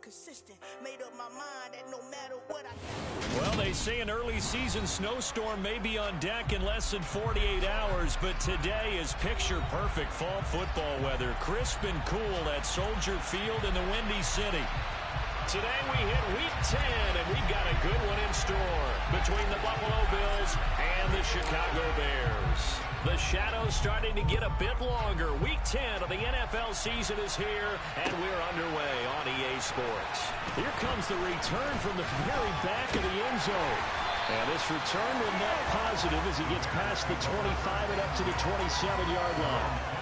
consistent. Made up my mind that no matter what I Well, they say an early season snowstorm may be on deck in less than 48 hours, but today is picture-perfect fall football weather. Crisp and cool at Soldier Field in the Windy City. Today we hit Week 10, and we've got a good one in store between the Buffalo Bills and the Chicago Bears. The shadow's starting to get a bit longer. Week 10 of the NFL season is here, and we're underway on EA Sports. Here comes the return from the very back of the end zone. And this return will net positive as he gets past the 25 and up to the 27-yard line.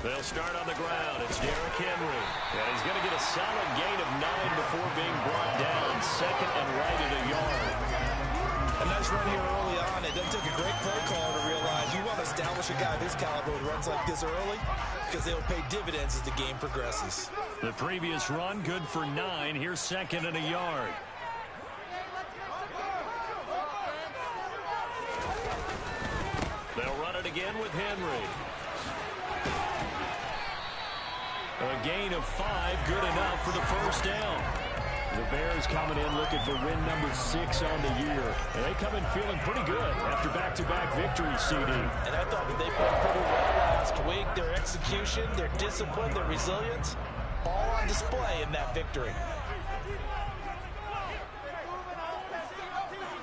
They'll start on the ground. It's Derrick Henry. And he's going to get a solid gain of 9 before being brought down. Second and right at a yard. A nice run here early on. It doesn't take a great play call to realize you want to establish a guy this caliber with runs like this early because they'll pay dividends as the game progresses. The previous run, good for 9. Here's second and a yard. They'll run it again with Henry. A gain of 5, good enough for the first down. The Bears coming in looking for win number 6 on the year. And they come in feeling pretty good after back-to-back victories, CD. And I thought that they played pretty well last week. Their execution, their discipline, their resilience, all on display in that victory.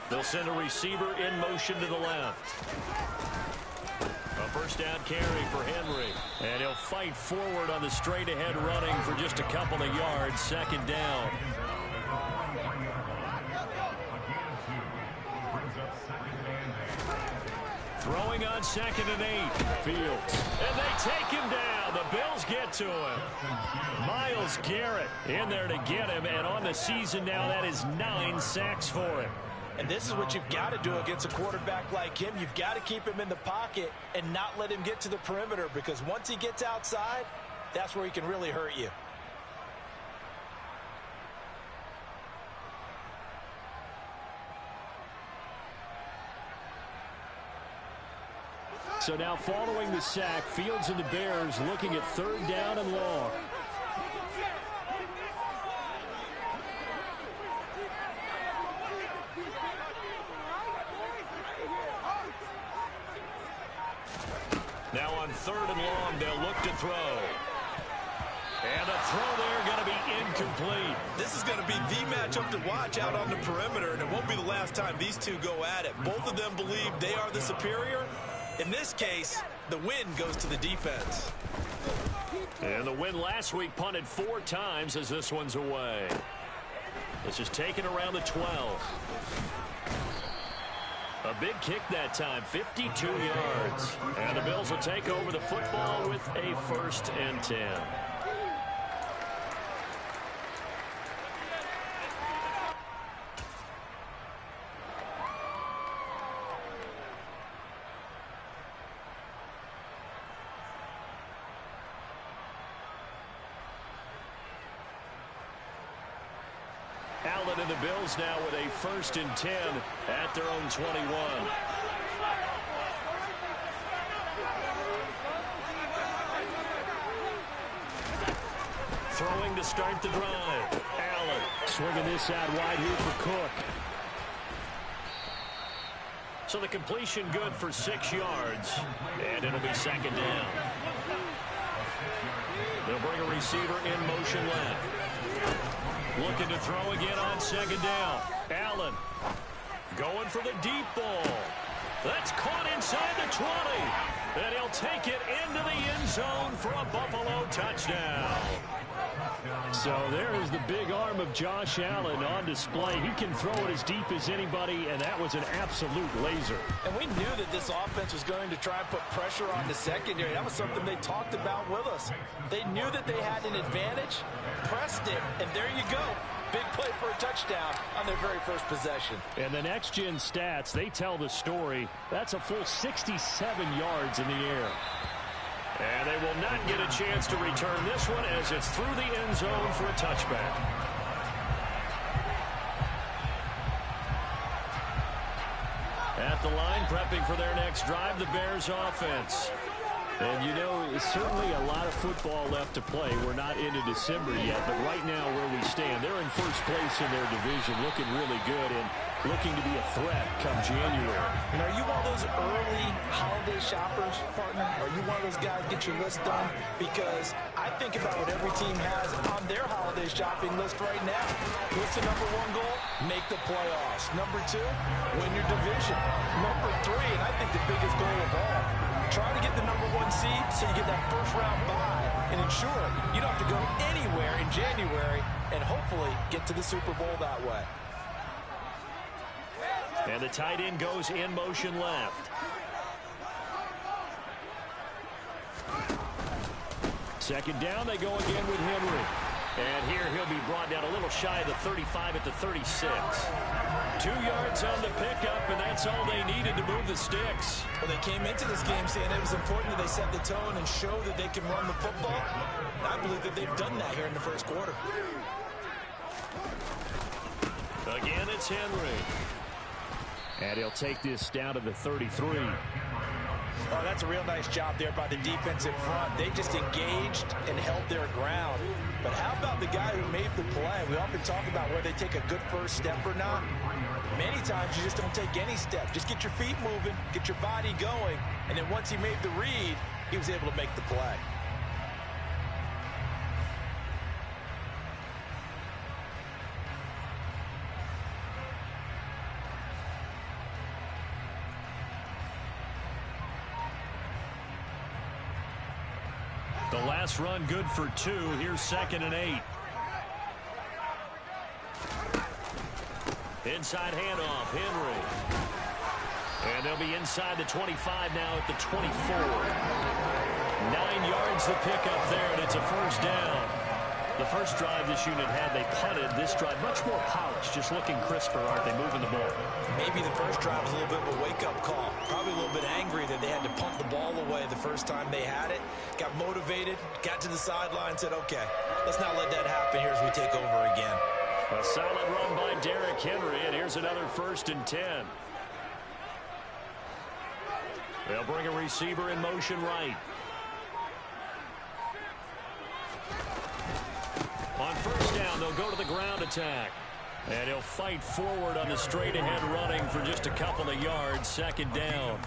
They'll send a receiver in motion to the left. A first down carry for Henry. And he'll fight forward on the straight-ahead running for just a couple of yards. Second down. Throwing on second and 8. Fields. And they take him down. The Bills get to him. Myles Garrett in there to get him. And on the season now, that is 9 sacks for him. And this is what you've got to do against a quarterback like him. You've got to keep him in the pocket and not let him get to the perimeter, because once he gets outside, that's where he can really hurt you. So now following the sack, Fields and the Bears looking at third down and long. Now on third and long, they'll look to throw. And a throw there going to be incomplete. This is going to be the matchup to watch out on the perimeter, and it won't be the last time these two go at it. Both of them believe they are the superior. In this case, the win goes to the defense. And the win last week punted 4 times as this one's away. This is taken around the 12. A big kick that time, 52 yards. And the Bills will take over the football with a first and 10. Allen and the Bills now with a first and 10 at their own 21. Throwing to start the drive. Allen Swinging this out wide here for Cook. So the completion good for 6 yards. And it'll be second down. They'll bring a receiver in motion left. Looking to throw again on second down. Allen going for the deep ball. That's caught inside the 20. And he'll take it into the end zone for a Buffalo touchdown. So there is the big arm of Josh Allen on display. He can throw it as deep as anybody, and that was an absolute laser. And we knew that this offense was going to try and put pressure on the secondary. That was something they talked about with us. They knew that they had an advantage, pressed it, and there you go. big play for a touchdown on their very first possession. And the next-gen stats, they tell the story. That's a full 67 yards in the air. And they will not get a chance to return this one as it's through the end zone for a touchback. At the line, prepping for their next drive, the Bears offense. And, you know, it's certainly a lot of football left to play. We're not into December yet, but right now where we stand, they're in first place in their division, looking really good and looking to be a threat come January. And are you one of those early holiday shoppers, partner? Are you one of those guys get your list done? Because I think about what every team has on their holiday shopping list right now. What's the number one goal? Make the playoffs. Number two, win your division. Number three, and I think the biggest goal of all, try to get the number one seed so you get that first round bye and ensure you don't have to go anywhere in January and hopefully get to the Super Bowl that way. And the tight end goes in motion left. Second down, they go again with Henry. And here he'll be brought down a little shy of the 35 at the 36. 2 yards on the pickup, and that's all they needed to move the sticks. Well, they came into this game saying it was important that they set the tone and show that they can run the football. And I believe that they've done that here in the first quarter. Again, it's Henry. And he'll take this down to the 33. Oh, that's a real nice job there by the defensive front. They just engaged and held their ground. But how about the guy who made the play? We often talk about whether they take a good first step or not. Many times you just don't take any step. Just get your feet moving, get your body going, and then once he made the read, he was able to make the play. The last run good for 2. Here's 2nd and 8. Inside handoff, Henry. And they'll be inside the 25 now at the 24. 9 yards to pick up there, and it's a first down. The first drive this unit had, they punted. This drive, much more polished, just looking crisper, aren't they, moving the ball? Maybe the first drive was a little bit of a wake-up call. Probably a little bit angry that they had to punt the ball away the first time they had it. Got motivated, got to the sideline, said, okay, let's not let that happen here as we take over again. A solid run by Derrick Henry, and here's another 1st and 10. They'll bring a receiver in motion right. On first down, they'll go to the ground attack. And he'll fight forward on the straight-ahead running for just a couple of yards. 2nd down.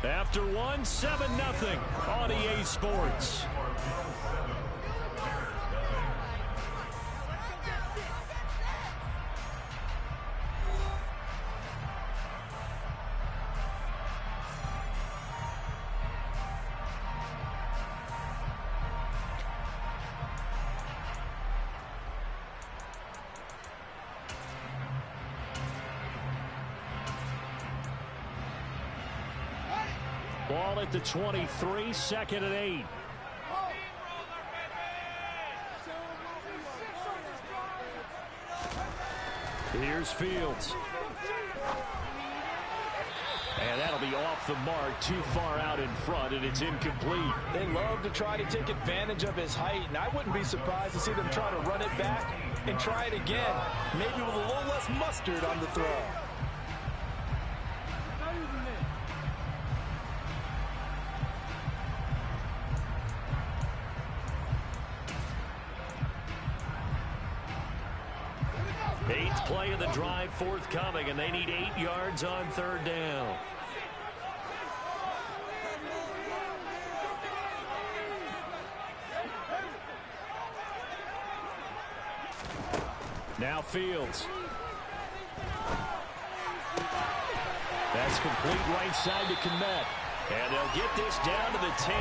After one, 7-0 on EA Sports. Ball at the 23, 2nd and 8. Here's Fields. And that'll be off the mark, too far out in front, and it's incomplete. They love to try to take advantage of his height, and I wouldn't be surprised to see them try to run it back and try it again, maybe with a little less mustard on the throw. Eighth play of the drive forthcoming, and they need 8 yards on 3rd down. Now Fields. That's complete right side to Kmet. And they'll get this down to the 10.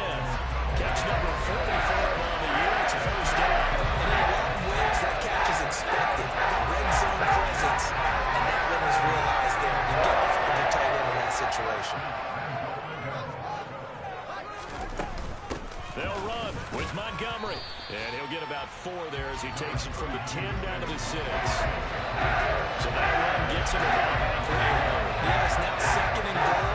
Catch number 44 on the year. It's a first down. And in a lot of ways, that catch is expected. Red zone presence. And that one was realized there. You get off of your tight end in that situation. get about 4 there as he takes it from the 10 down to the 6. So that run gets him about halfway home. Yes, now second and goal.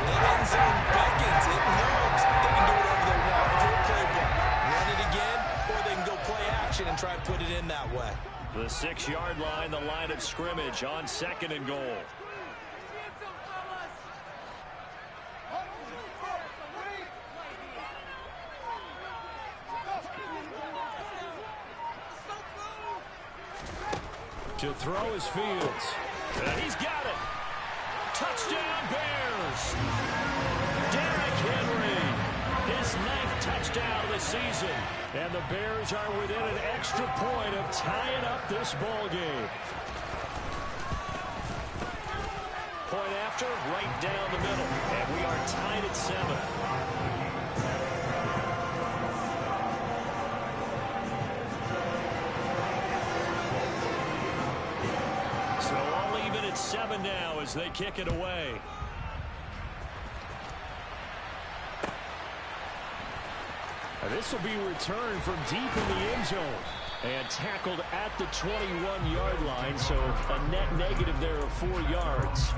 The end zone beckons. It moves. They can do whatever they want with their playbook. Run it again, or they can go play action and try and put it in that way. The 6-yard line, the line of scrimmage on second and goal. To throw is Fields. And he's got it. Touchdown, Bears. Derrick Henry, his 9th touchdown of the season. And the Bears are within an extra point of tying up this ball game. Point after, right down the middle. And we are tied at 7. So all even at 7 now as they kick it away. And this will be returned from deep in the end zone. And tackled at the 21-yard line, so a net negative there of 4 yards.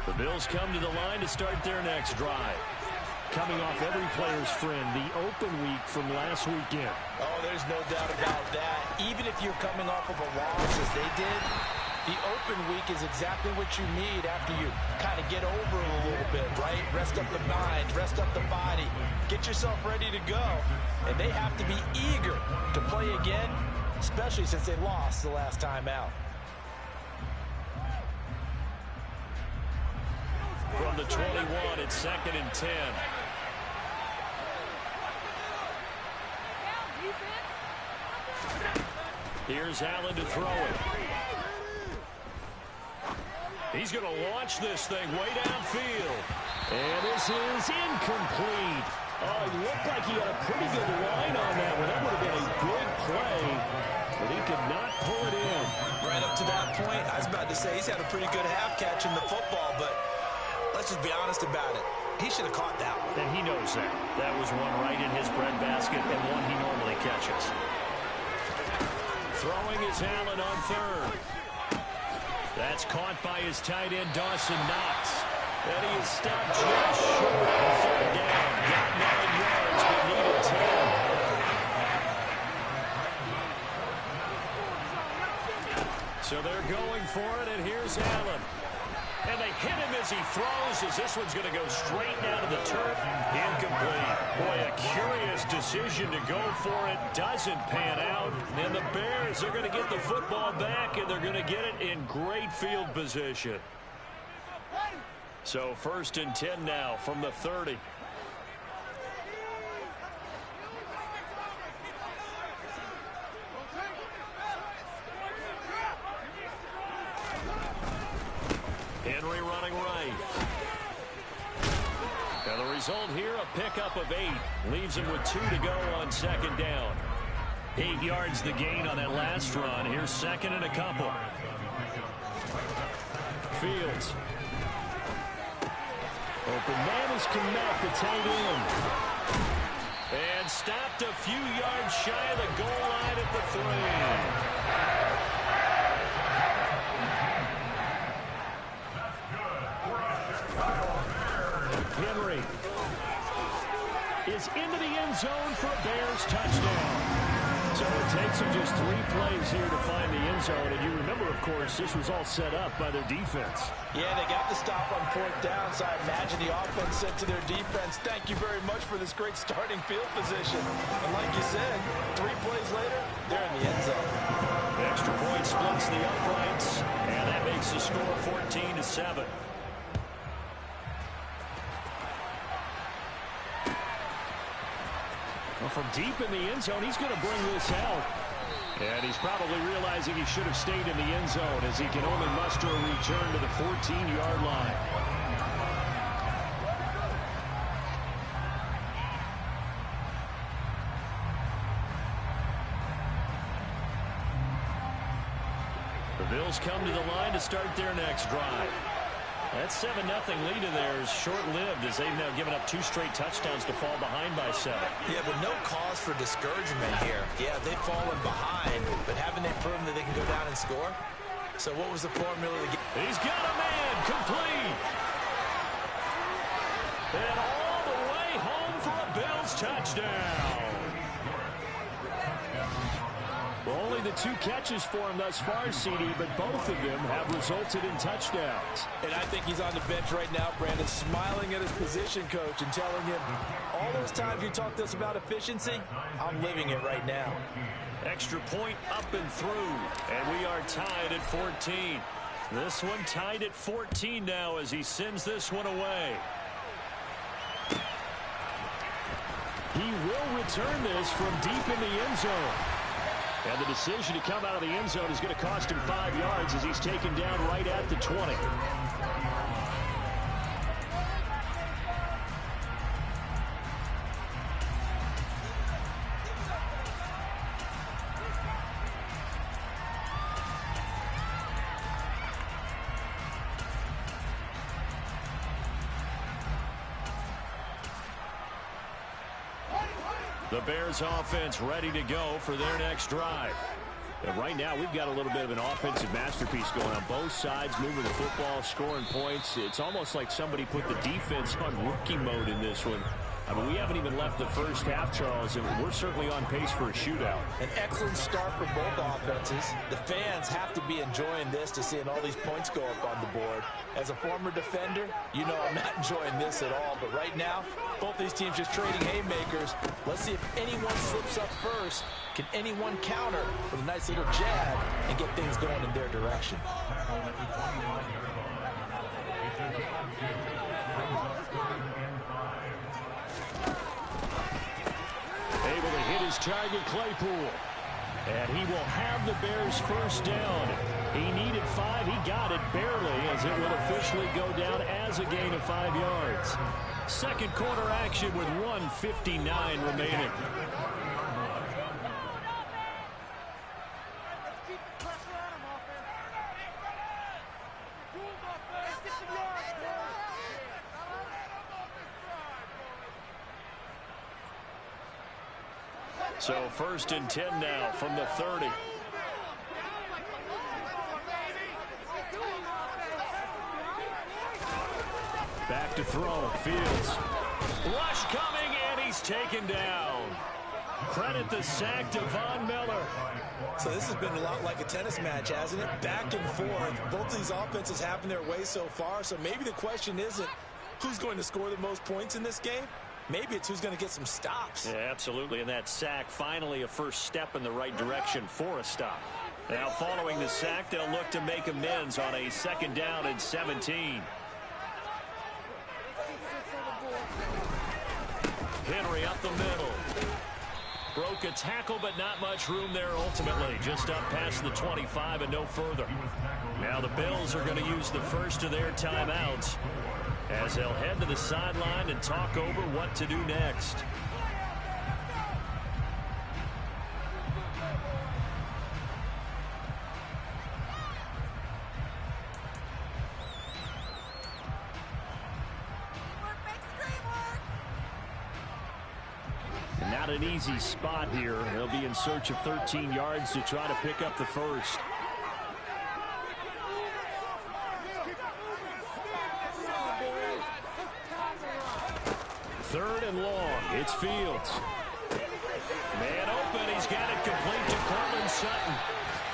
The Bills come to the line to start their next drive. Coming off every player's friend, the open week from last weekend. Oh, there's no doubt about that. Even if you're coming off of a loss as they did, the open week is exactly what you need after you kind of get over it a little bit, right? Rest up the mind, rest up the body, get yourself ready to go. And they have to be eager to play again, especially since they lost the last time out. From the 21, it's 2nd and 10. Here's Allen to throw it. He's going to launch this thing way downfield. And this is incomplete. Oh, it looked like he had a pretty good line on that one. That would have been a good play, but he could not pull it in. Right up to that point, I was about to say he's had a pretty good half catching the football, but let's just be honest about it. He should have caught that one. And he knows that. That was one right in his breadbasket and one he normally catches. Throwing is Allen on 3rd. That's caught by his tight end, Dawson Knox. And he is stopped just short of 3rd down. Got 9 yards, but needed 10. So they're going for it, and here's Allen. And they hit him as he throws, as this one's going to go straight down to the turf. Incomplete. Boy, a curious decision to go for it. Doesn't pan out. And the Bears are going to get the football back, and they're going to get it in great field position. So 1st and 10 now from the 30. Henry running right. And the result here, a pickup of 8. Leaves him with 2 to go on 2nd down. 8 yards the gain on that last run. Here's 2nd and a couple. Fields. Open man is connect the tight end. And stopped a few yards shy of the goal line at the 3. Henry is into the end zone for a Bears touchdown. So it takes them just 3 plays here to find the end zone. And you remember, of course, this was all set up by their defense. Yeah, they got the stop on 4th down, so I imagine the offense said to their defense, thank you very much for this great starting field position. And like you said, 3 plays later, they're in the end zone. Extra point splits the uprights, and that makes the score 14-7. Well, from deep in the end zone, he's going to bring this out. And he's probably realizing he should have stayed in the end zone as he can only muster a return to the 14-yard line. The Bills come to the line to start their next drive. That 7-0 lead of theirs short-lived as they've now given up 2 straight touchdowns to fall behind by 7. Yeah, but no cause for discouragement here. Yeah, they've fallen behind, but haven't they proven that they can go down and score? So what was the formula to get? He's got a man complete. And all the way home for a Bills touchdown. Well, only the 2 catches for him thus far, CD, but both of them have resulted in touchdowns. And I think he's on the bench right now, Brandon, smiling at his position coach and telling him, all those times you talked to us about efficiency, I'm living it right now. Extra point up and through, and we are tied at 14. This one tied at 14 now as he sends this one away. He will return this from deep in the end zone. And the decision to come out of the end zone is going to cost him 5 yards as he's taken down right at the 20. The Bears offense ready to go for their next drive. And right now we've got a little bit of an offensive masterpiece going on both sides, moving the football, scoring points. It's almost like somebody put the defense on rookie mode in this one. I mean, we haven't even left the first half, Charles, and we're certainly on pace for a shootout. An excellent start for both offenses. The fans have to be enjoying this to seeing all these points go up on the board. As a former defender, you know I'm not enjoying this at all. But right now, both these teams just trading haymakers. Let's see if anyone slips up first. Can anyone counter with a nice little jab and get things going in their direction? Able to hit his target, Claypool. And he will have the Bears first down. He needed 5. He got it barely as it will officially go down as a gain of 5 yards. Second quarter action with 1:59 remaining. So 1st and 10 now from the 30. Back to throw. Fields. Rush coming, and he's taken down. Credit the sack to Von Miller. So this has been a lot like a tennis match, hasn't it? Back and forth. Both of these offenses having their way so far. So maybe the question isn't who's going to score the most points in this game. Maybe it's who's going to get some stops. Yeah, absolutely. And that sack, finally a first step in the right direction for a stop. Now following the sack, they'll look to make amends on a 2nd down and 17. Henry up the middle. Broke a tackle, but not much room there ultimately. Just up past the 25 and no further. Now the Bills are going to use the first of their timeouts as they'll head to the sideline and talk over what to do next. Not an easy spot here. They'll be in search of 13 yards to try to pick up the first. 3rd and long. It's Fields. Man open. He's got it complete to Courtland Sutton.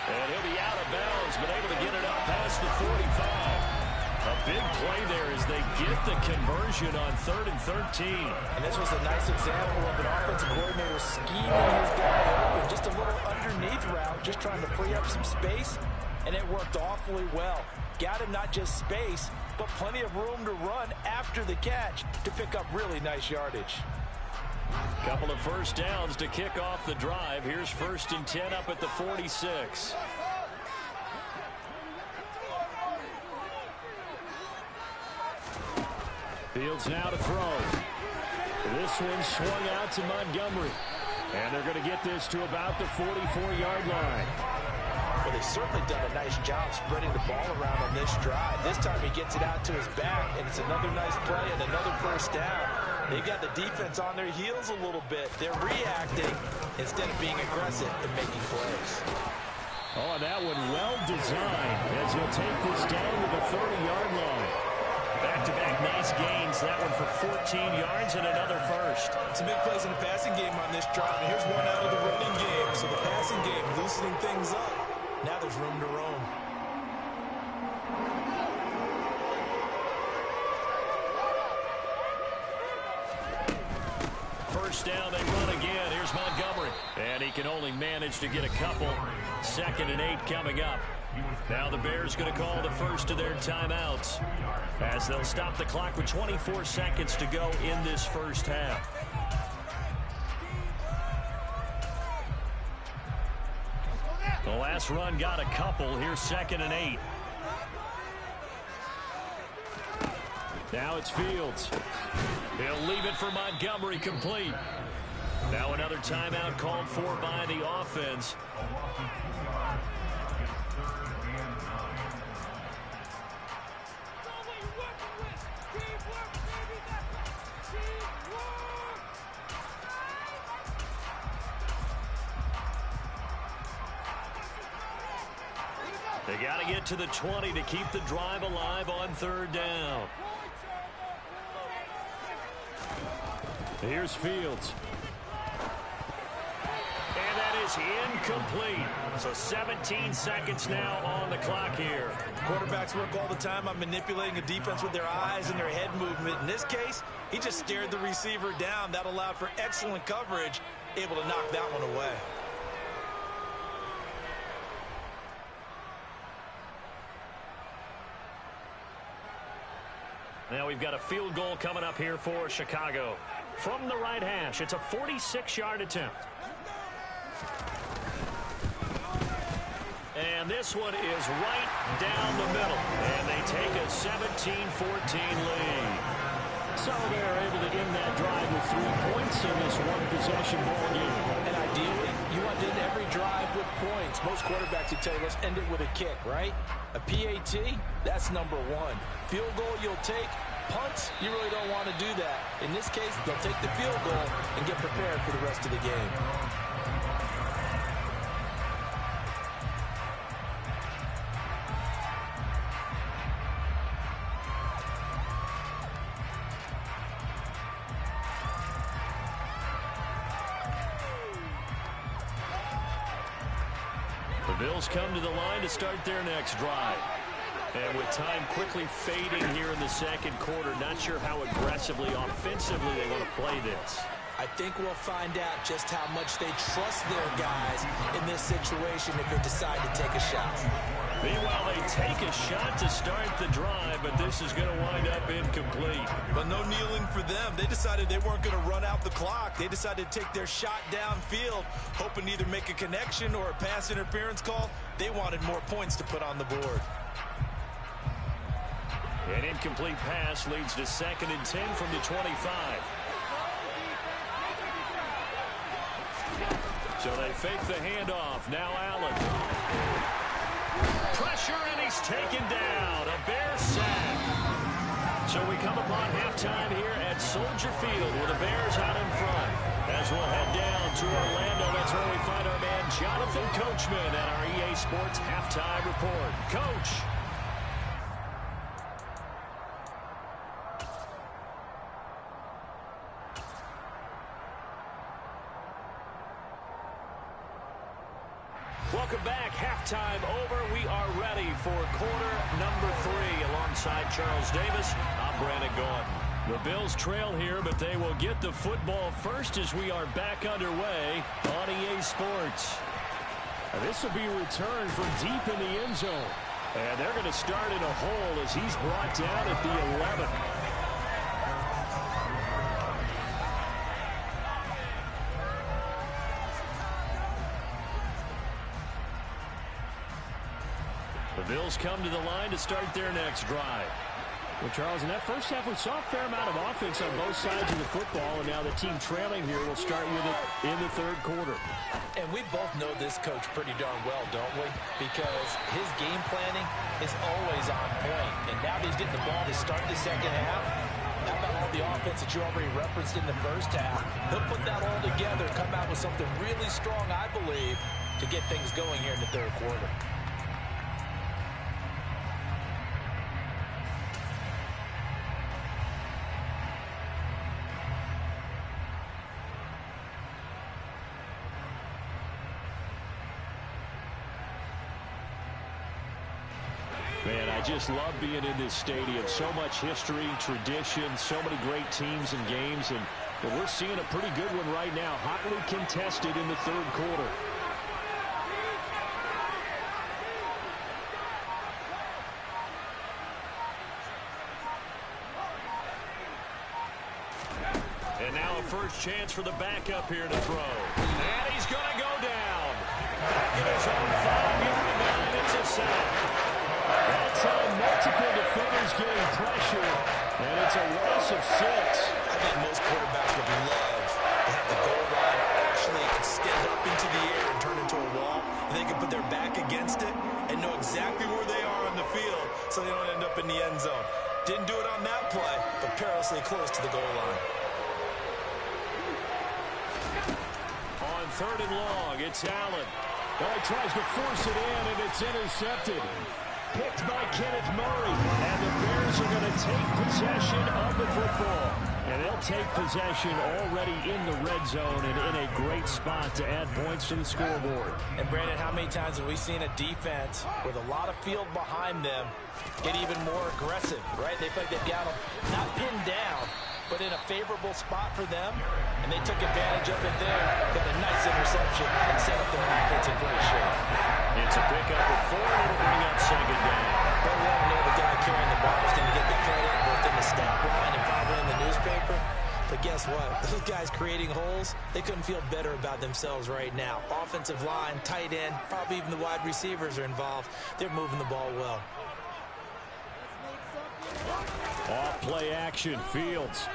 And he'll be out of bounds, but able to get it up past the 45. A big play there as they get the conversion on 3rd and 13. And this was a nice example of an offensive coordinator scheming his guy open. Just a little underneath route, just trying to free up some space, and it worked awfully well. Got him not just space, but plenty of room to run after the catch to pick up really nice yardage. Couple of first downs to kick off the drive. Here's 1st and 10 up at the 46. Fields now to throw. This one swung out to Montgomery. And they're going to get this to about the 44-yard line. Well, they've certainly done a nice job spreading the ball around on this drive. This time he gets it out to his back, and it's another nice play and another first down. They've got the defense on their heels a little bit. They're reacting instead of being aggressive and making plays. Oh, and that one well designed as he'll take this down to the 30-yard line. Back-to-back nice gains. That one for 14 yards and another first. Some big plays in the passing game on this drive, and here's one out of the running game. So the passing game loosening things up. Now there's room to roam. First down, they run again. Here's Montgomery. And he can only manage to get a couple. 2nd and 8 coming up. Now the Bears going to call the first of their timeouts as they'll stop the clock with 24 seconds to go in this first half. The last run got a couple. Here's 2nd and 8. Now it's Fields. He'll leave it for Montgomery, complete. Now another timeout called for by the offense. They got to get to the 20 to keep the drive alive on 3rd down. Here's Fields. And that is incomplete. So 17 seconds now on the clock here. Quarterbacks work all the time on manipulating a defense with their eyes and their head movement. In this case, he just stared the receiver down. That allowed for excellent coverage, able to knock that one away. Now we've got a field goal coming up here for Chicago. From the right hash, it's a 46-yard attempt. And this one is right down the middle. And they take a 17-14 lead. So they're able to end that drive with 3 points in this one-possession ball game. And ideally, you want to end every drive with points. Most quarterbacks would tell you, let's end it with a kick, right? A PAT, that's number 1. Field goal you'll take. Punts, you really don't want to do that. In this case, they'll take the field goal and get prepared for the rest of the game. The Bills come to the line to start their next drive. And with time quickly fading here in the 2nd quarter, not sure how aggressively, offensively they want to play this. I think we'll find out just how much they trust their guys in this situation if they decide to take a shot. Meanwhile, they take a shot to start the drive, but this is going to wind up incomplete. But no kneeling for them. They decided they weren't going to run out the clock. They decided to take their shot downfield, hoping to either make a connection or a pass interference call. They wanted more points to put on the board. An incomplete pass leads to 2nd and 10 from the 25. So they fake the handoff. Now Allen. Pressure, and he's taken down. A Bear sack. So we come upon halftime here at Soldier Field with the Bears out in front. As we'll head down to Orlando, that's where we find our man Jonathan Coachman at our EA Sports Halftime Report. Coach. Welcome back. Halftime over. We are ready for quarter number 3. Alongside Charles Davis, I'm Brandon Gordon. The Bills trail here, but they will get the football first as we are back underway on EA Sports. This will be a return from deep in the end zone. And they're going to start in a hole as he's brought down at the 11. The Bills come to the line to start their next drive. Well, Charles, in that first half, we saw a fair amount of offense on both sides of the football, and now the team trailing here will start with it in the third quarter. And we both know this coach pretty darn well, don't we? Because his game planning is always on point. And now that he's getting the ball to start the second half, how about all the offense that you already referenced in the first half? He'll put that all together, come out with something really strong, I believe, to get things going here in the third quarter. Man, I just love being in this stadium. So much history, tradition, so many great teams and games, and we're seeing a pretty good one right now, hotly contested in the third quarter. And now a first chance for the backup here to throw. And he's going to go down. Back in his own 5-yard line, it's a sack. That's how multiple defenders getting pressure, and it's a loss of 6. I think most quarterbacks would love to have the goal line actually extend up into the air and turn into a wall, and they can put their back against it and know exactly where they are on the field so they don't end up in the end zone. Didn't do it on that play, but perilously close to the goal line. On third and long, it's Allen. Well, he tries to force it in, and it's intercepted. Picked by Kenneth Murray, and the Bears are going to take possession of the football. And they'll take possession already in the red zone and in a great spot to add points to the scoreboard. And, Brandon, how many times have we seen a defense with a lot of field behind them get even more aggressive, right? They feel like they've got them not pinned down, but in a favorable spot for them, and they took advantage of it there. Got a nice interception and set up the offense in great shape. It's a pickup of 4, and it'll bring up second down. But we all know the guy carrying the ball is going to get the credit both in the stat line and probably in the newspaper. But guess what? Those guys creating holes, they couldn't feel better about themselves right now. Offensive line, tight end, probably even the wide receivers are involved. They're moving the ball well. Off play action, Fields.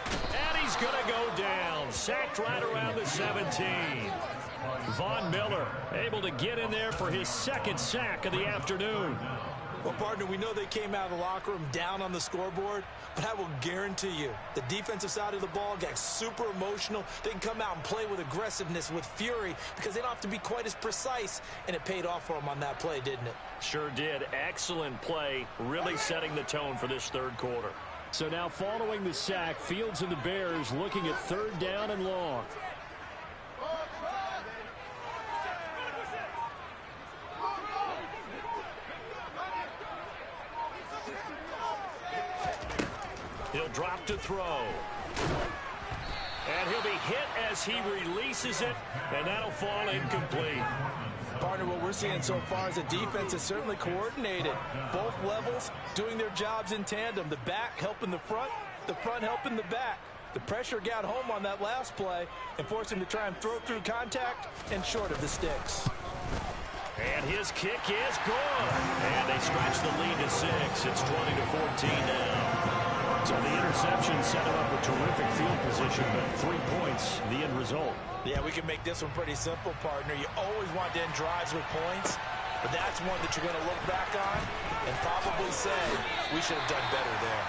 And he's going to go down. Sacked right around the 17. Von Miller able to get in there for his second sack of the afternoon. Well, partner, we know they came out of the locker room down on the scoreboard, but I will guarantee you the defensive side of the ball got super emotional. They can come out and play with aggressiveness, with fury, because they don't have to be quite as precise, and it paid off for them on that play, didn't it? Sure did. Excellent play, really setting the tone for this third quarter. So now following the sack, Fields and the Bears looking at third down and long. He'll drop to throw. And he'll be hit as he releases it, and that'll fall incomplete. Partner, what we're seeing so far is a defense is certainly coordinated. Both levels doing their jobs in tandem. The back helping the front helping the back. The pressure got home on that last play and forced him to try and throw through contact and short of the sticks. And his kick is good. And they stretch the lead to 6. It's 20-14 now. So the interception set him up with terrific field position, but 3 points, the end result. Yeah, we can make this one pretty simple, partner. You always want to end drives with points, but that's one that you're going to look back on and probably say, we should have done better there.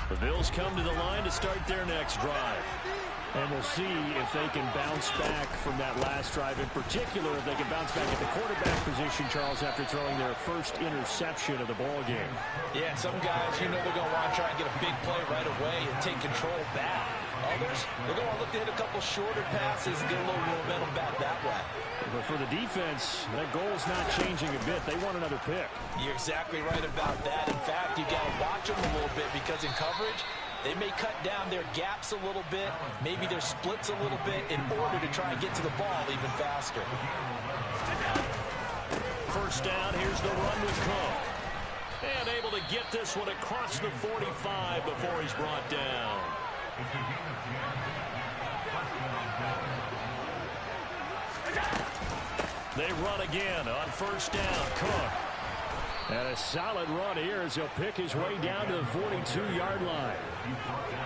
The Bills come to the line to start their next drive. And we'll see if they can bounce back from that last drive. In particular, if they can bounce back at the quarterback position, Charles, after throwing their first interception of the ball game. Yeah, some guys, you know they're going to want to try and get a big play right away and take control back. Others, they're going to look to hit a couple shorter passes and get a little momentum back that way. But for the defense, that goal is not changing a bit. They want another pick. You're exactly right about that. In fact, you got to watch them a little bit because in coverage, They may cut down their gaps a little bit, maybe their splits a little bit in order to try and get to the ball even faster. First down, here's the run with Cook. And able to get this one across the 45 before he's brought down. They run again on first down. Cook. And a solid run here as he'll pick his way down to the 42-yard line.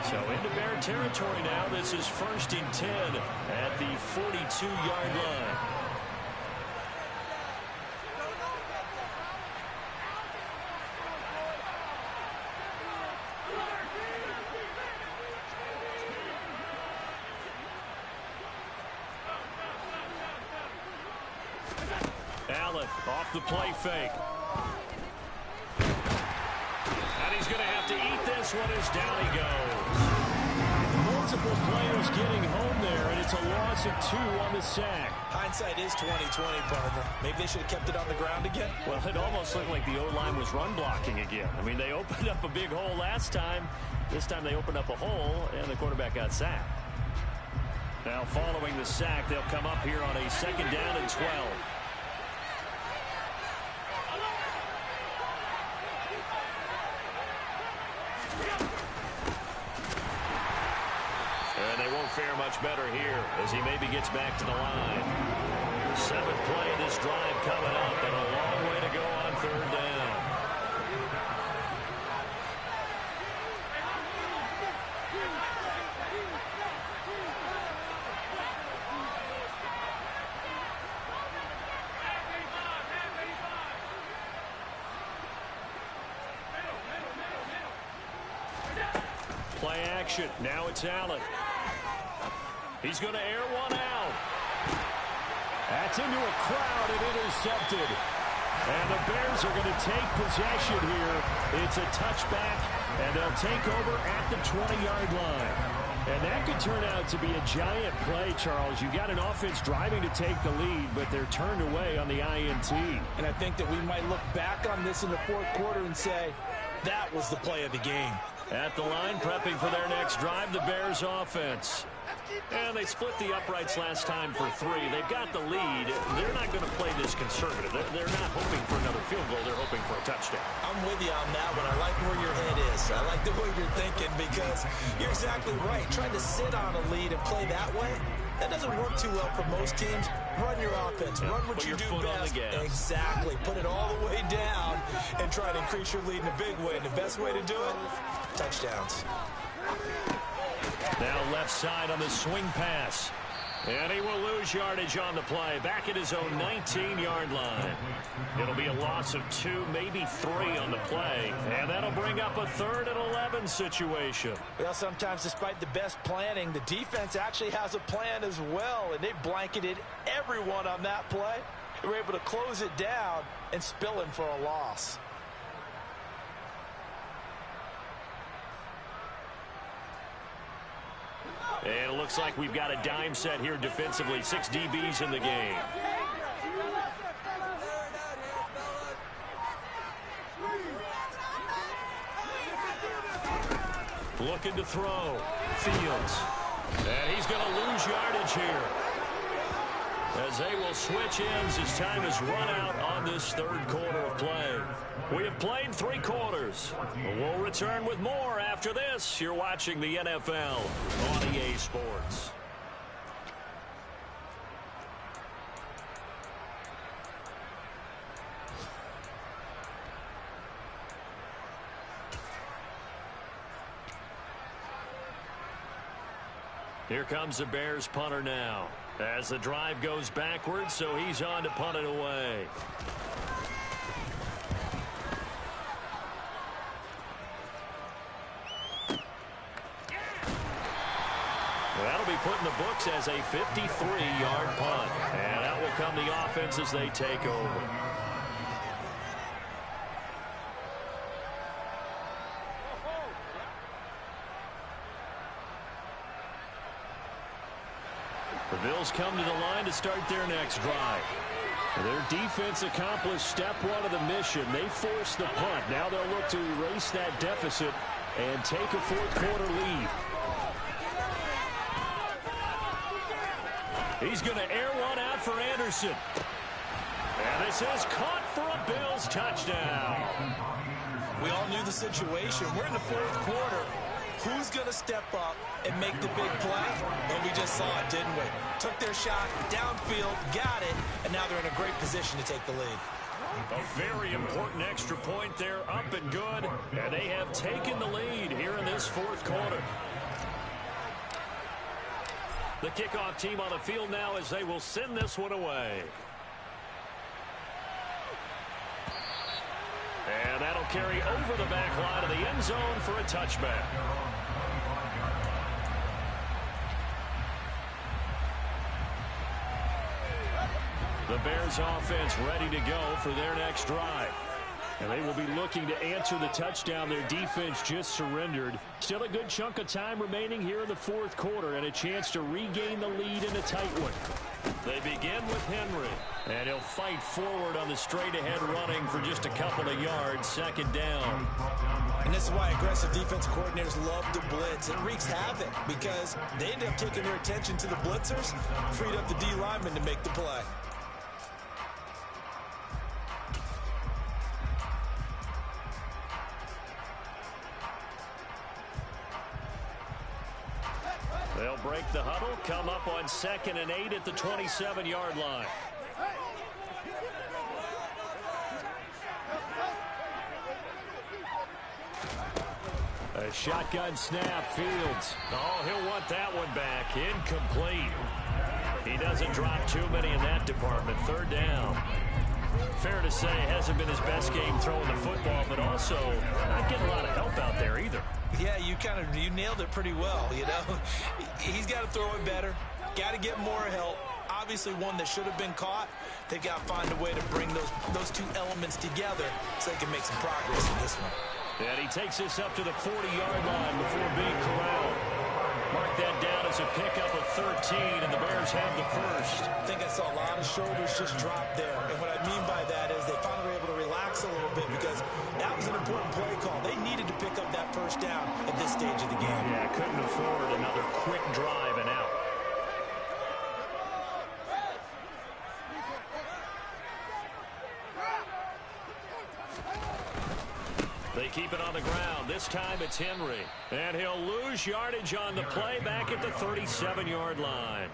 So into Bear territory now. This is 1st and 10 at the 42-yard line. Allen off the play fake. And he's going to have to eat this one as down he goes. Multiple players getting home there, and it's a loss of 2 on the sack. Hindsight is 20/20, partner. Maybe they should have kept it on the ground again. Well, it almost looked like the O-line was run blocking again. I mean, they opened up a big hole last time. This time they opened up a hole, and the quarterback got sacked. Now, following the sack, they'll come up here on a 2nd down and 12. And they won't fare much better here as he maybe gets back to the line. 7th play of this drive coming up, and a long way to go on 3rd down. Play action. Now it's Allen. He's going to air one out. That's into a crowd and intercepted. And the Bears are going to take possession here. It's a touchback, and they'll take over at the 20-yard line. And that could turn out to be a giant play, Charles. You got an offense driving to take the lead, but they're turned away on the INT. And I think that we might look back on this in the 4th quarter and say, that was the play of the game. At the line, prepping for their next drive, the Bears offense. And they split the uprights last time for 3. They've got the lead. They're not going to play this conservative. They're not hoping for another field goal. They're hoping for a touchdown. I'm with you on that one. I like where your head is. I like the way you're thinking because you're exactly right. Trying to sit on a lead and play that way, that doesn't work too well for most teams. Run your offense. Run what you do best. Exactly. Put it all the way down and try to increase your lead in a big way. And the best way to do it, touchdowns. Now left side on the swing pass. And he will lose yardage on the play. Back at his own 19-yard line. It'll be a loss of 2, maybe 3 on the play. And that'll bring up a 3rd and 11 situation. Well, sometimes despite the best planning, the defense actually has a plan as well. And they blanketed everyone on that play. They were able to close it down and spill him for a loss. And it looks like we've got a dime set here defensively. 6 DBs in the game. Looking to throw. Fields. And he's going to lose yardage here. As they will switch ends as time is run out on this 3rd quarter of play. We have played 3 quarters. We'll return with more after this. You're watching the NFL on EA Sports. Here comes the Bears punter now. As the drive goes backwards, so he's on to punt it away. That'll be put in the books as a 53-yard punt. And out will come the offense as they take over. The Bills come to the line to start their next drive. Their defense accomplished step 1 of the mission. They forced the punt. Now they'll look to erase that deficit and take a fourth quarter lead. He's going to air one out for Anderson. And this is caught for a Bills touchdown. We all knew the situation. We're in the fourth quarter. Who's going to step up and make the big play? And we just saw it, didn't we? Took their shot, downfield, got it, and now they're in a great position to take the lead. A very important extra point there, up and good. And they have taken the lead here in this fourth quarter. The kickoff team on the field now as they will send this one away. And that'll carry over the back line of the end zone for a touchback. The Bears offense ready to go for their next drive. And they will be looking to answer the touchdown their defense just surrendered. Still a good chunk of time remaining here in the fourth quarter and a chance to regain the lead in a tight one. They begin with Henry. And he'll fight forward on the straight-ahead running for just a couple of yards, second down. And this is why aggressive defensive coordinators love to blitz. It wreaks havoc because they end up taking their attention to the blitzers, freed up the D lineman to make the play. They'll break the huddle, come up on 2nd and 8 at the 27-yard line. A shotgun snap, Fields. Oh, he'll want that one back. Incomplete. He doesn't drop too many in that department. Third down. Fair to say, hasn't been his best game throwing the football, but also not getting a lot of help out there either. Yeah, you nailed it pretty well, you know. He's got to throw it better, got to get more help. Obviously one that should have been caught. They've got to find a way to bring those two elements together so they can make some progress in this one. And he takes this up to the 40-yard line before being corralled. Mark that down as a pickup of 13, and the Bears have the first. I think I saw a lot of shoulders just drop there. And what I mean by that is they finally were able to relax a little bit because that was an important play call. They needed to pick up that first down at this stage of the game. Yeah, couldn't afford another quick drive and out. They keep it on the ground. This time it's Henry. And he'll lose yardage on the play back at the 37-yard line.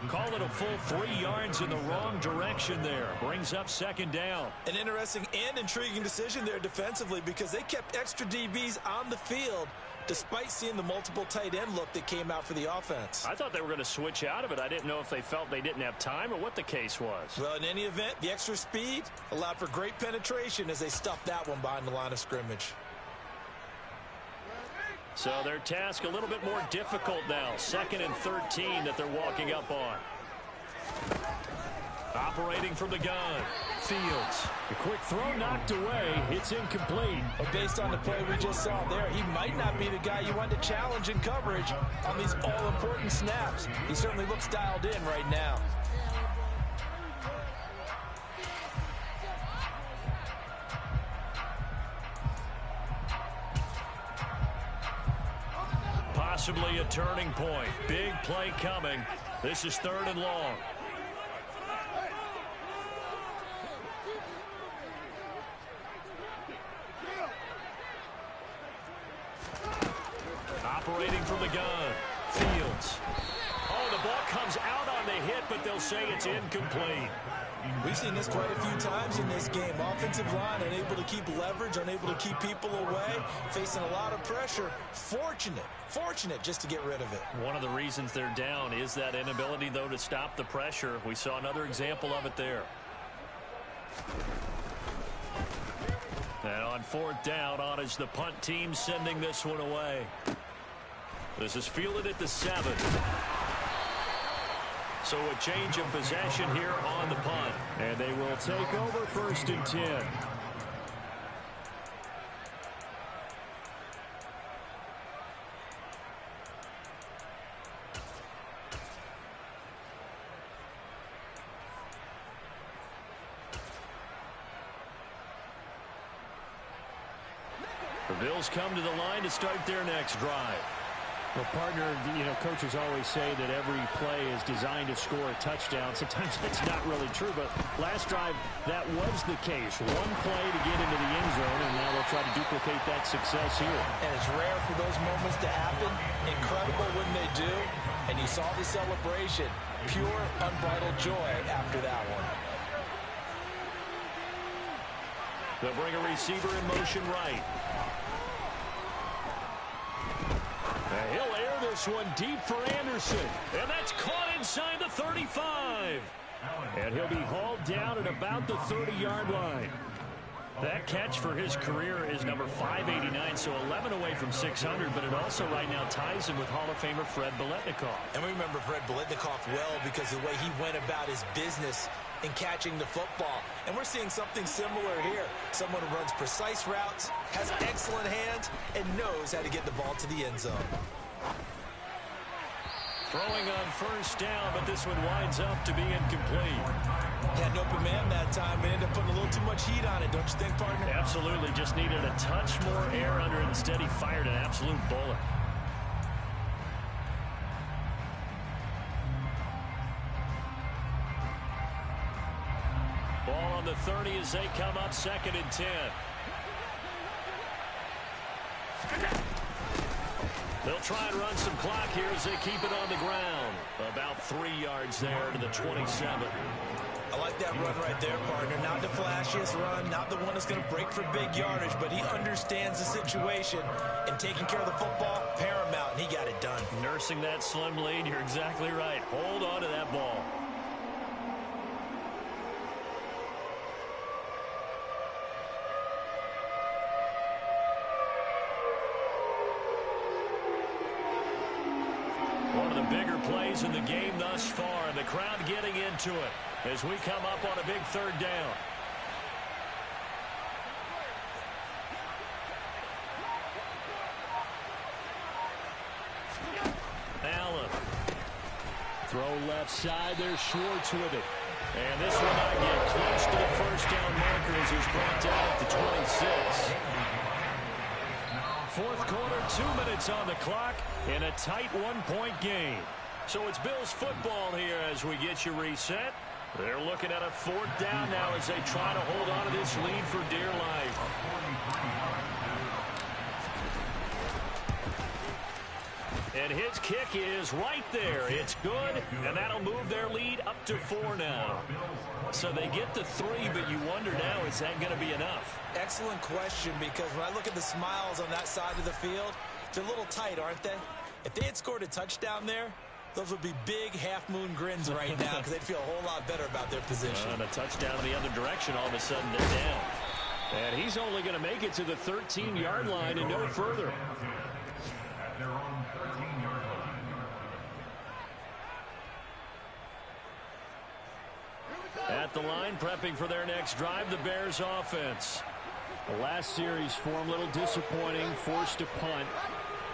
Call it a full 3 yards in the wrong direction there. Brings up second down. An interesting and intriguing decision there defensively because they kept extra DBs on the field despite seeing the multiple tight end look that came out for the offense. I thought they were going to switch out of it. I didn't know if they felt they didn't have time or what the case was. Well, in any event, the extra speed allowed for great penetration as they stuffed that one behind the line of scrimmage. So their task a little bit more difficult now. 2nd and 13 that they're walking up on. Operating from the gun. Fields. A quick throw knocked away. It's incomplete. But based on the play we just saw there, he might not be the guy you want to challenge in coverage on these all-important snaps. He certainly looks dialed in right now. Possibly a turning point. Big play coming. This is 3rd and long. Operating from the gun. Fields. Oh, the ball comes out on the hit, but they'll say it's incomplete. We've seen this quite a few times in this game. Offensive line unable to keep leverage, unable to keep people away, facing a lot of pressure. Fortunate just to get rid of it. One of the reasons they're down is that inability, though, to stop the pressure. We saw another example of it there. And on 4th down, on is the punt team sending this one away. This is fielded at the 7. So a change of possession here on the punt. And they will take over 1st and 10. The Bills come to the line to start their next drive. Well, partner, coaches always say that every play is designed to score a touchdown. Sometimes that's not really true, but last drive, that was the case. One play to get into the end zone, and now they'll try to duplicate that success here. And it's rare for those moments to happen. Incredible when they do. And you saw the celebration. Pure, unbridled joy after that one. They'll bring a receiver in motion right. He'll air this one deep for Anderson. And that's caught inside the 35. And he'll be hauled down at about the 30-yard line. That catch for his career is number 589, so 11 away from 600, but it also right now ties him with Hall of Famer Fred Biletnikoff. And we remember Fred Biletnikoff well because of the way he went about his business in catching the football. And we're seeing something similar here. Someone who runs precise routes, has excellent hands, and knows how to get the ball to the end zone. Throwing on first down, but this one winds up to be incomplete. Had an open man that time, but ended up putting a little too much heat on it, don't you think, partner? Absolutely, just needed a touch more air under it. Instead, he fired an absolute bullet. Ball on the 30 as they come up 2nd and 10. They'll try and run some clock here as they keep it on the ground. About 3 yards there to the 27. I like that run right there, partner. Not the flashiest run, not the one that's going to break for big yardage, but he understands the situation, and taking care of the football, paramount, and he got it done. Nursing that slim lead, you're exactly right. Hold on to that ball. One of the bigger plays in the game thus far, and the crowd getting into it as we come up on a big 3rd down. Allen. Throw left side. There's Schwartz with it. And this will not get close to the first down marker as he's brought down at the 26. 4th quarter, 2 minutes on the clock, in a tight 1-point game. So it's Bills football here as we get you reset. They're looking at a 4th down now as they try to hold on to this lead for dear life. And his kick is right there. It's good, and that'll move their lead up to 4 now. So they get the 3, but you wonder now, is that going to be enough? Excellent question, because when I look at the smiles on that side of the field, they're a little tight, aren't they? If they had scored a touchdown there, those would be big half-moon grins right now because they'd feel a whole lot better about their position. And a touchdown in the other direction, all of a sudden they're down. And he's only going to make it to the 13-yard line and no further. At the line, prepping for their next drive, the Bears offense. The last series for him, a little disappointing, forced a punt.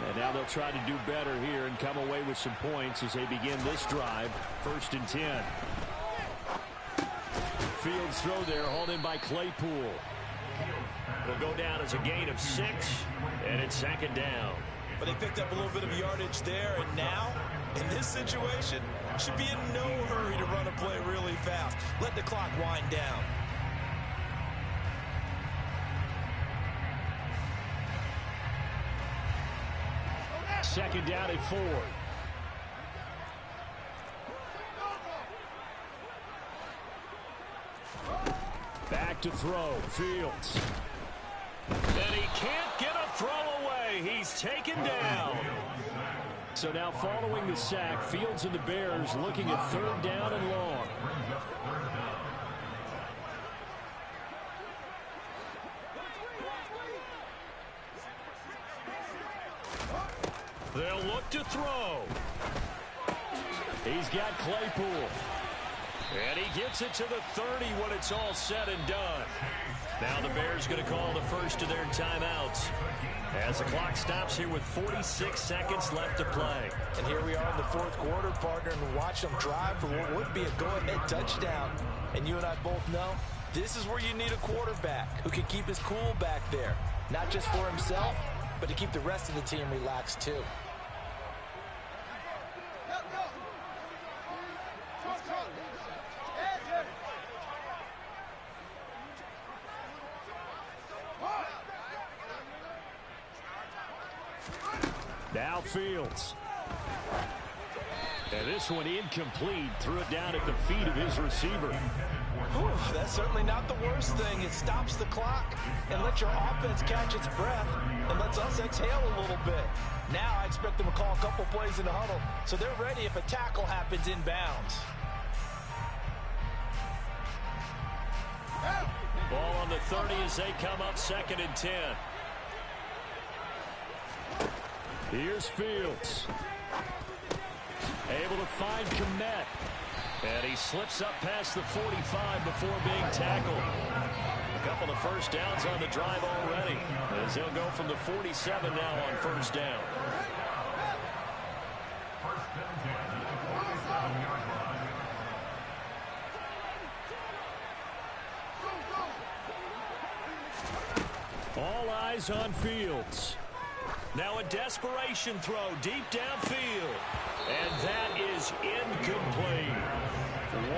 And now they'll try to do better here and come away with some points as they begin this drive. 1st and 10. Fields throw there, hauled in by Claypool. It'll go down as a gain of 6, and it's 2nd down. But they picked up a little bit of yardage there, and now, in this situation, should be in no hurry to run a play really fast. Let the clock wind down. Second down at 4. Back to throw. Fields. And he can't get a throw away. He's taken down. So now following the sack, Fields and the Bears looking at 3rd down and long. They'll look to throw. He's got Claypool. And he gets it to the 30 when it's all said and done. Now the Bears going to call the first of their timeouts as the clock stops here with 46 seconds left to play. And here we are in the 4th quarter, partner, and watch them drive for what would be a go-ahead touchdown. And you and I both know this is where you need a quarterback who can keep his cool back there. not just for himself, but to keep the rest of the team relaxed too. Now Fields. And this one incomplete. Threw it down at the feet of his receiver. Whew, that's certainly not the worst thing. It stops the clock and lets your offense catch its breath and lets us exhale a little bit. Now I expect them to call a couple plays in the huddle so they're ready if a tackle happens inbounds. Ball on the 30 as they come up 2nd and 10. Here's Fields. Able to find Komet. And he slips up past the 45 before being tackled. A couple of first downs on the drive already, as they'll go from the 47 now on first down. All eyes on Fields. Now a desperation throw deep downfield. And that is incomplete.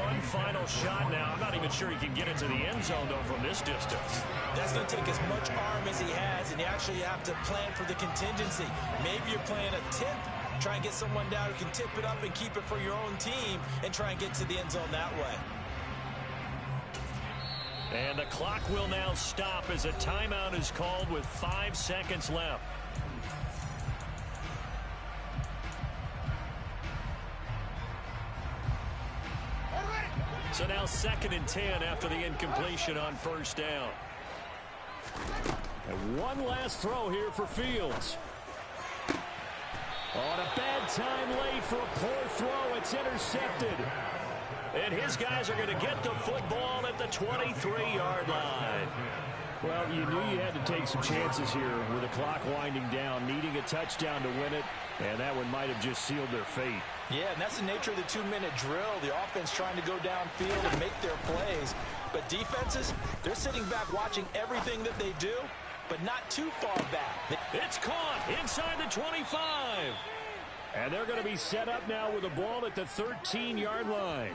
One final shot now. I'm not even sure he can get into the end zone, though, from this distance. That's going to take as much arm as he has, and you actually have to plan for the contingency. Maybe you're playing a tip. Try and get someone down who can tip it up and keep it for your own team and try and get to the end zone that way. And the clock will now stop as a timeout is called with 5 seconds left. So now 2nd and 10 after the incompletion on first down. And one last throw here for Fields. On a bad time late for a poor throw. It's intercepted. And his guys are going to get the football at the 23-yard line. Well, you knew you had to take some chances here with the clock winding down, needing a touchdown to win it, and that one might have just sealed their fate. Yeah, and that's the nature of the 2-minute drill. The offense trying to go downfield and make their plays. But defenses, they're sitting back watching everything that they do, but not too far back. It's caught inside the 25. And they're going to be set up now with a ball at the 13-yard line.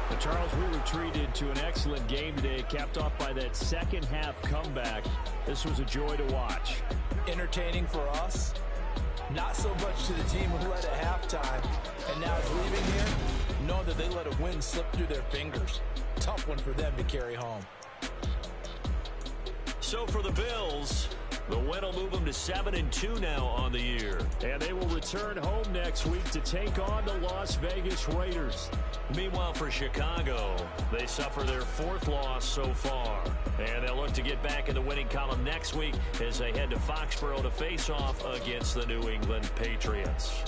But Charles, we were treated to an excellent game today, capped off by that second-half comeback. This was a joy to watch. Entertaining for us, not so much to the team who led at halftime. And now is leaving here, knowing that they let a win slip through their fingers. Tough one for them to carry home. So for the Bills, the win will move them to 7-2 now on the year. And they will return home next week to take on the Las Vegas Raiders. Meanwhile, for Chicago, they suffer their 4th loss so far. And they'll look to get back in the winning column next week as they head to Foxborough to face off against the New England Patriots.